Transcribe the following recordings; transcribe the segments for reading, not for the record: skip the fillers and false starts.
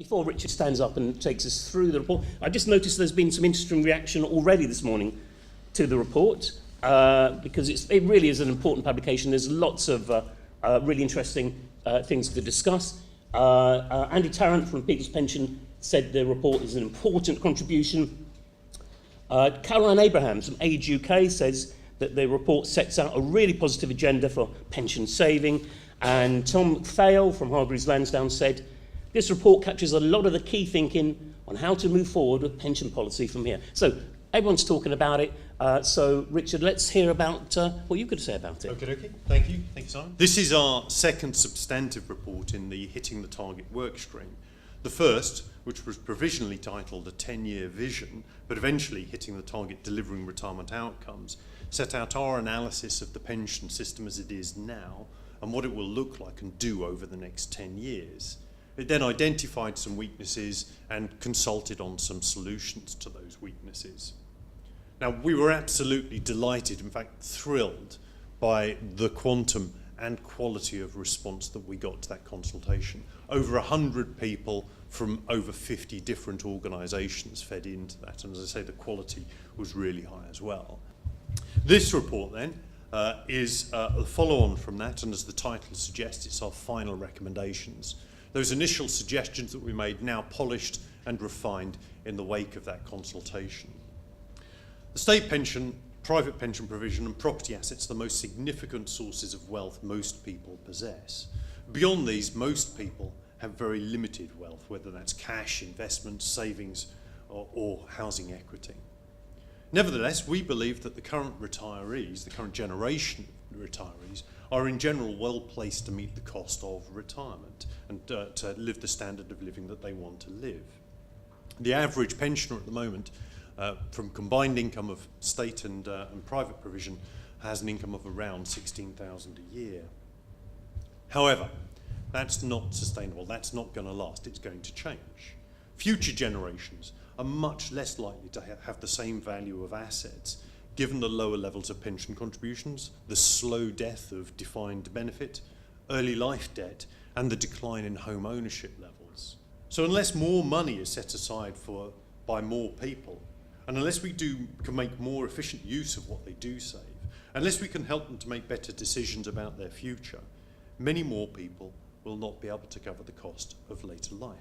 before Richard stands up and takes us through the report, I just noticed there's been some interesting reaction already this morning to the report, because it really is an important publication. There's lots of really interesting things to discuss. Andy Tarrant from People's Pension said the report is an important contribution. Caroline Abrahams from Age UK says that the report sets out a really positive agenda for pension saving. And Tom Thale from Hargreaves Lansdowne said, this report captures a lot of the key thinking on how to move forward with pension policy from here. So everyone's talking about it. So Richard, let's hear about what you could say about it. Okay. Thank you, Simon. This is our second substantive report in the Hitting the Target work stream. The first, which was provisionally titled A 10-Year Vision, but eventually Hitting the Target Delivering Retirement Outcomes, set out our analysis of the pension system as it is now and what it will look like and do over the next 10 years. It then identified some weaknesses and consulted on some solutions to those weaknesses. Now, we were absolutely delighted, in fact thrilled, by the quantum and quality of response that we got to that consultation. Over 100 people from over 50 different organisations fed into that, and as I say, the quality was really high as well. This report then is a follow-on from that, and as the title suggests, it's our final recommendations. Those initial suggestions that we made, now polished and refined in the wake of that consultation. The state pension, private pension provision and property assets are the most significant sources of wealth most people possess. Beyond these, most people have very limited wealth, whether that's cash, investments, savings or housing equity. Nevertheless, we believe that the current retirees, the current generation of retirees, are in general well placed to meet the cost of retirement and to live the standard of living that they want to live. The average pensioner at the moment, from combined income of state and private provision, has an income of around £16,000 a year. However, that's not sustainable. That's not going to last. It's going to change. Future generations are much less likely to have the same value of assets, given the lower levels of pension contributions, the slow death of defined benefit, early life debt, and the decline in home ownership levels. So unless more money is set aside by more people, and unless we can make more efficient use of what they do save, unless we can help them to make better decisions about their future, many more people will not be able to cover the cost of later life.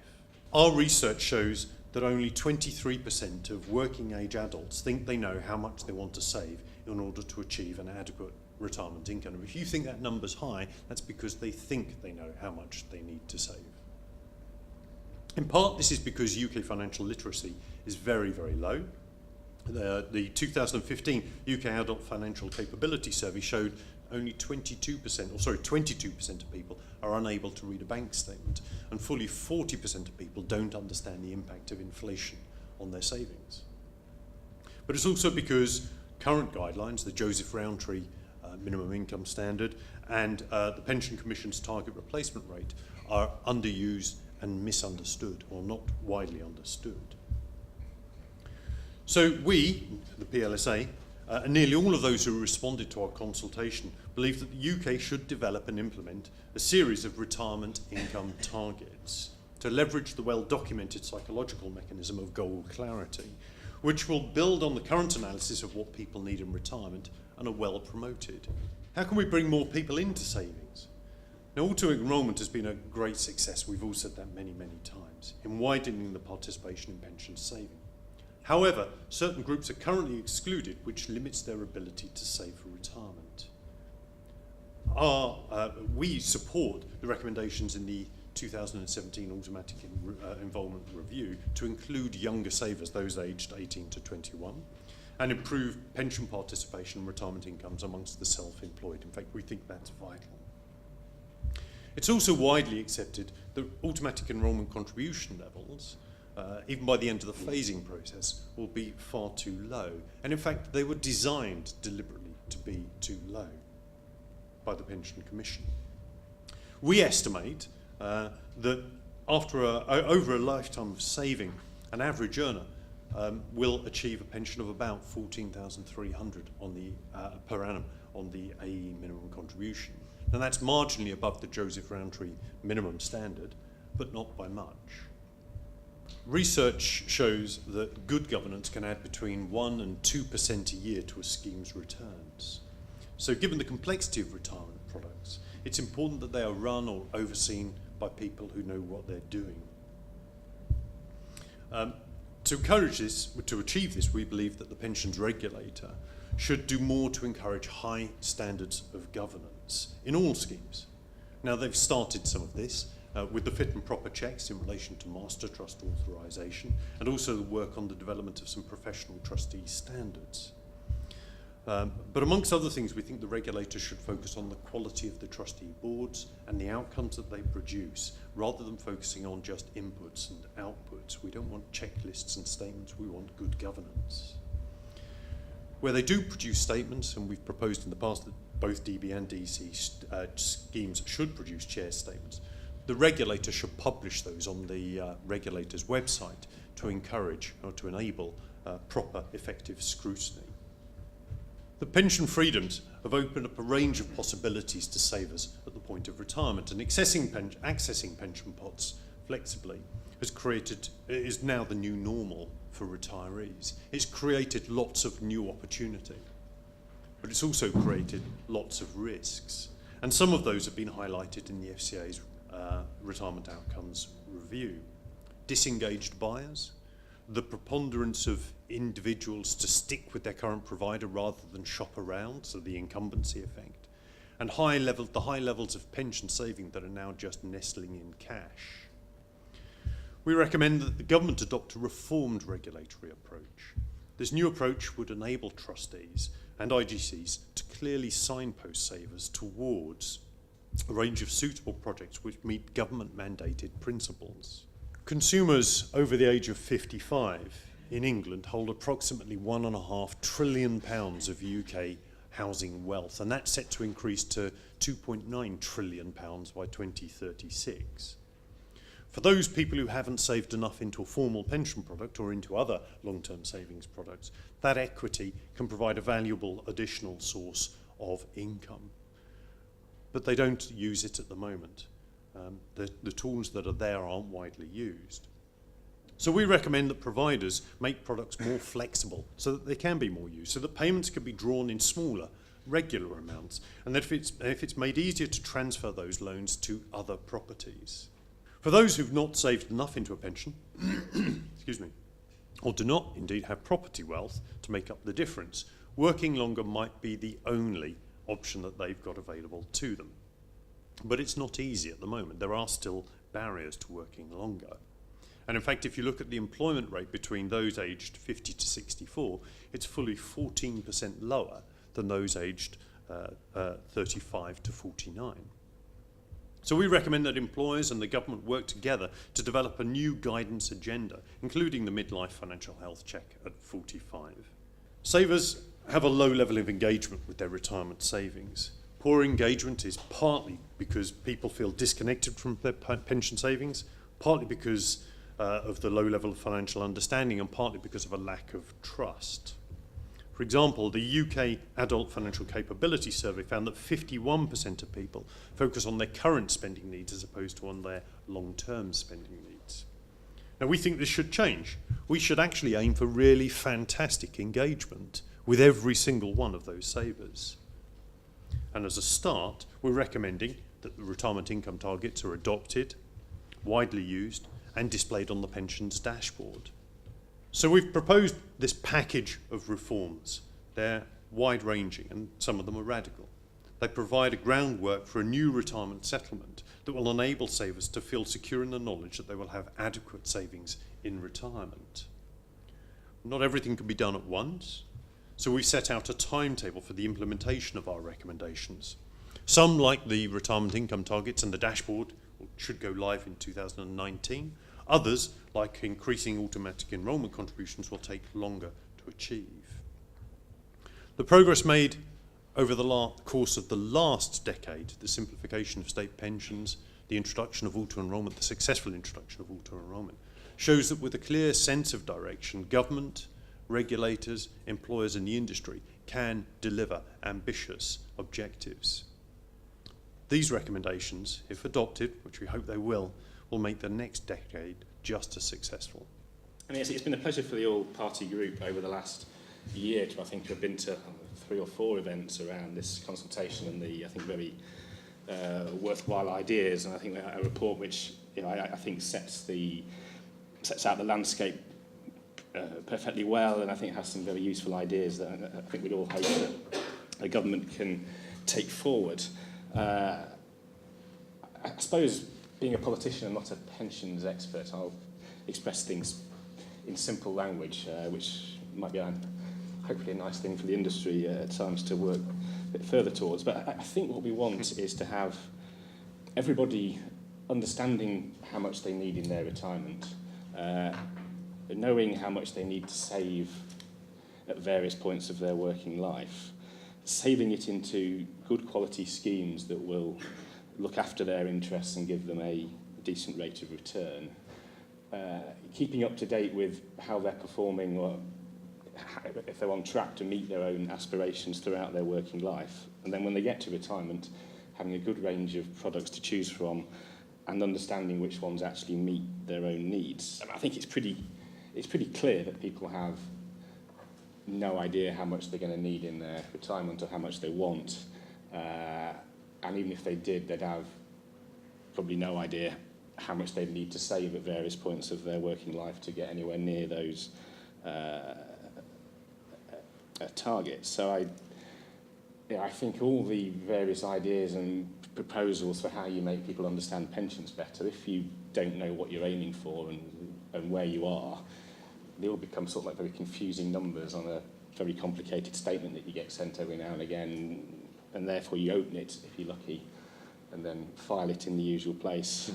Our research shows that only 23% of working age adults think they know how much they want to save in order to achieve an adequate retirement income. And if you think that number's high, that's because they think they know how much they need to save. In part, this is because UK financial literacy is very, very low. The 2015 UK Adult Financial Capability Survey showed only 22% of people are unable to read a bank statement, and fully 40% of people don't understand the impact of inflation on their savings. But it's also because current guidelines, the Joseph Rowntree minimum income standard and the Pension Commission's target replacement rate, are underused and misunderstood, or not widely understood. So we, the PLSA, and nearly all of those who responded to our consultation, believe that the UK should develop and implement a series of retirement income targets to leverage the well-documented psychological mechanism of goal clarity, which will build on the current analysis of what people need in retirement and are well promoted. How can we bring more people into savings? Now, auto-enrolment has been a great success, we've all said that many, many times, in widening the participation in pension saving. However, certain groups are currently excluded, which limits their ability to save for retirement. We support the recommendations in the 2017 Automatic Involvement Review to include younger savers, those aged 18 to 21, and improve pension participation and retirement incomes amongst the self-employed. In fact, we think that's vital. It's also widely accepted that automatic enrolment contribution levels, even by the end of the phasing process, will be far too low. And in fact, they were designed deliberately to be too low by the Pension Commission. We estimate that after over a lifetime of saving, an average earner will achieve a pension of about $14,300 per annum on the AE minimum contribution. Now that's marginally above the Joseph Rowntree minimum standard, but not by much. Research shows that good governance can add between 1% and 2% a year to a scheme's returns. So given the complexity of retirement products, it's important that they are run or overseen by people who know what they're doing. To encourage this, to achieve this, we believe that the pensions regulator should do more to encourage high standards of governance in all schemes. Now, they've started some of this with the fit and proper checks in relation to master trust authorisation, and also the work on the development of some professional trustee standards. But amongst other things, we think the regulator should focus on the quality of the trustee boards and the outcomes that they produce, rather than focusing on just inputs and outputs. We don't want checklists and statements, we want good governance. Where they do produce statements, and we've proposed in the past that both DB and DC schemes should produce chair statements, the regulator should publish those on the regulator's website to encourage or to enable proper, effective scrutiny. The pension freedoms have opened up a range of possibilities to savers at the point of retirement, and accessing pension pots flexibly is now the new normal for retirees. It's created lots of new opportunity, but it's also created lots of risks, and some of those have been highlighted in the FCA's retirement outcomes review. Disengaged buyers, the preponderance of individuals to stick with their current provider rather than shop around, so the incumbency effect, and the high levels of pension saving that are now just nestling in cash. We recommend that the government adopt a reformed regulatory approach. This new approach would enable trustees and IGCs to clearly signpost savers towards a range of suitable projects which meet government-mandated principles. Consumers over the age of 55 in England hold approximately £1.5 trillion of UK housing wealth, and that's set to increase to £2.9 trillion by 2036. For those people who haven't saved enough into a formal pension product or into other long-term savings products, that equity can provide a valuable additional source of income. But they don't use it at the moment. The tools that are there aren't widely used. So we recommend that providers make products more flexible so that they can be more used, so that payments can be drawn in smaller, regular amounts, and that if it's made easier to transfer those loans to other properties. For those who've not saved enough into a pension, excuse me, or do not indeed have property wealth to make up the difference, working longer might be the only option that they've got available to them. But it's not easy at the moment. There are still barriers to working longer. And in fact, if you look at the employment rate between those aged 50 to 64, it's fully 14% lower than those aged 35 to 49. So we recommend that employers and the government work together to develop a new guidance agenda, including the midlife financial health check at 45. Savers have a low level of engagement with their retirement savings. Poor engagement is partly because people feel disconnected from their pension savings, partly because of the low level of financial understanding, and partly because of a lack of trust. For example, the UK Adult Financial Capability Survey found that 51% of people focus on their current spending needs as opposed to on their long-term spending needs. Now, we think this should change. We should actually aim for really fantastic engagement with every single one of those savers. And as a start, we're recommending that the retirement income targets are adopted, widely used, and displayed on the pensions dashboard. So we've proposed this package of reforms. They're wide-ranging, and some of them are radical. They provide a groundwork for a new retirement settlement that will enable savers to feel secure in the knowledge that they will have adequate savings in retirement. Not everything can be done at once, so we've set out a timetable for the implementation of our recommendations. Some, like the retirement income targets and the dashboard, should go live in 2019. Others, like increasing automatic enrolment contributions, will take longer to achieve. The progress made over the course of the last decade, the simplification of state pensions, the introduction of auto-enrolment, the successful introduction of auto-enrolment, shows that with a clear sense of direction, government, regulators, employers and the industry can deliver ambitious objectives. These recommendations, if adopted, which we hope they will will make the next decade just as successful. And it's been a pleasure for the all-party group over the last year to, I think, have been to 3 or 4 events around this consultation and the, I think, very worthwhile ideas. And I think a report which, I think sets out the landscape perfectly well, and I think has some very useful ideas that I think we'd all hope that the government can take forward. I suppose, being a politician and not a pensions expert, I'll express things in simple language, which might be hopefully a nice thing for the industry at times to work a bit further towards. But I think what we want is to have everybody understanding how much they need in their retirement, knowing how much they need to save at various points of their working life, saving it into good quality schemes that will look after their interests and give them a decent rate of return, keeping up to date with how they're performing or if they're on track to meet their own aspirations throughout their working life. And then when they get to retirement, having a good range of products to choose from and understanding which ones actually meet their own needs. I think it's pretty clear that people have no idea how much they're going to need in their retirement or how much they want. And even if they did, they'd have probably no idea how much they'd need to save at various points of their working life to get anywhere near those targets. So I think all the various ideas and proposals for how you make people understand pensions better, if you don't know what you're aiming for and where you are, they all become sort of like very confusing numbers on a very complicated statement that you get sent every now and again, and therefore you open it, if you're lucky, and then file it in the usual place.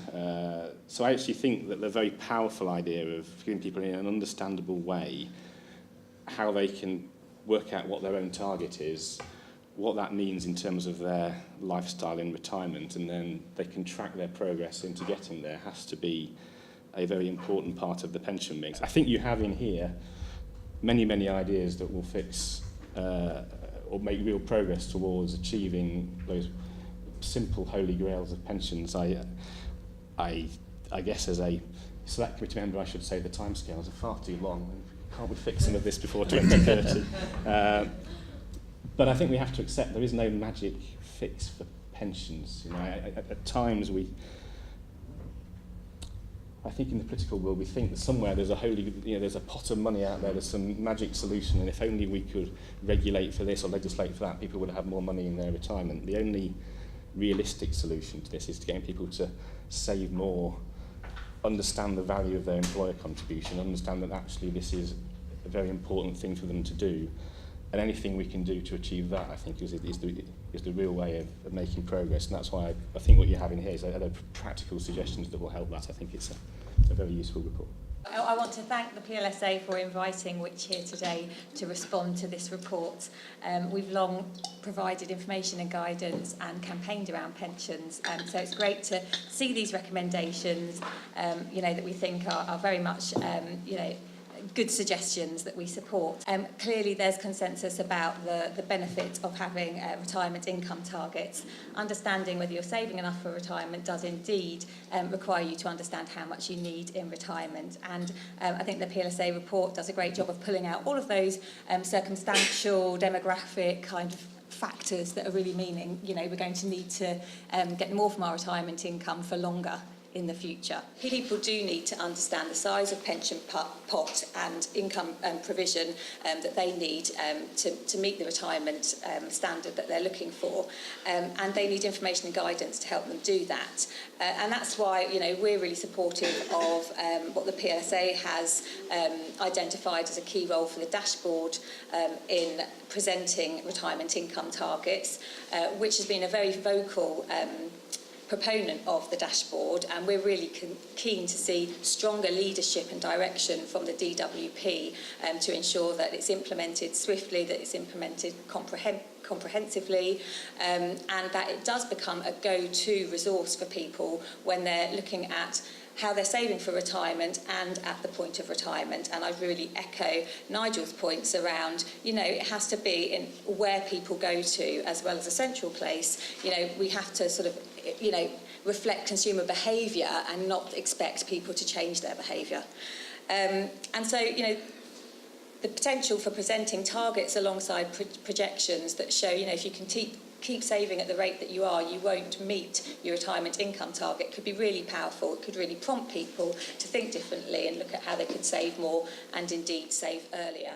So I actually think that the very powerful idea of giving people in an understandable way how they can work out what their own target is, what that means in terms of their lifestyle in retirement, and then they can track their progress into getting there, has to be a very important part of the pension mix. I think you have in here many, many ideas that will fix or make real progress towards achieving those simple holy grails of pensions. I guess as a select committee member, I should say the timescales are far too long. Can't we fix some of this before 2030? But I think we have to accept there is no magic fix for pensions. At times I think in the political world we think that somewhere there's there's a pot of money out there, there's some magic solution, and if only we could regulate for this or legislate for that, people would have more money in their retirement. The only realistic solution to this is to get people to save more, understand the value of their employer contribution, understand that actually this is a very important thing for them to do, and anything we can do to achieve that, I think, is the real way of making progress. And that's why I think what you have in here is are practical suggestions that will help that. I think it's a very useful report. I want to thank the PLSA for inviting Which here today to respond to this report. We've long provided information and guidance and campaigned around pensions, so it's great to see these recommendations, that we think are very much, good suggestions that we support. Clearly there's consensus about the benefit of having retirement income targets. Understanding whether you're saving enough for retirement does indeed require you to understand how much you need in retirement, and I think the PLSA report does a great job of pulling out all of those circumstantial, demographic kind of factors that are really meaning we're going to need to get more from our retirement income for longer in the future. People do need to understand the size of pension pot and income provision that they need to meet the retirement standard that they're looking for, and they need information and guidance to help them do that. And that's why we're really supportive of what the PLSA has identified as a key role for the dashboard in presenting retirement income targets, which has been a very vocal proponent of the dashboard, and we're really keen to see stronger leadership and direction from the DWP to ensure that it's implemented swiftly, that it's implemented comprehensively, and that it does become a go-to resource for people when they're looking at how they're saving for retirement and at the point of retirement. And I really echo Nigel's points around, it has to be in where people go to as well as a central place. We have to sort of, reflect consumer behaviour and not expect people to change their behaviour. And so, you know, the potential for presenting targets alongside projections that show, you know, if you can keep saving at the rate that you are, you won't meet your retirement income target could be really powerful. It could really prompt people to think differently and look at how they could save more and indeed save earlier.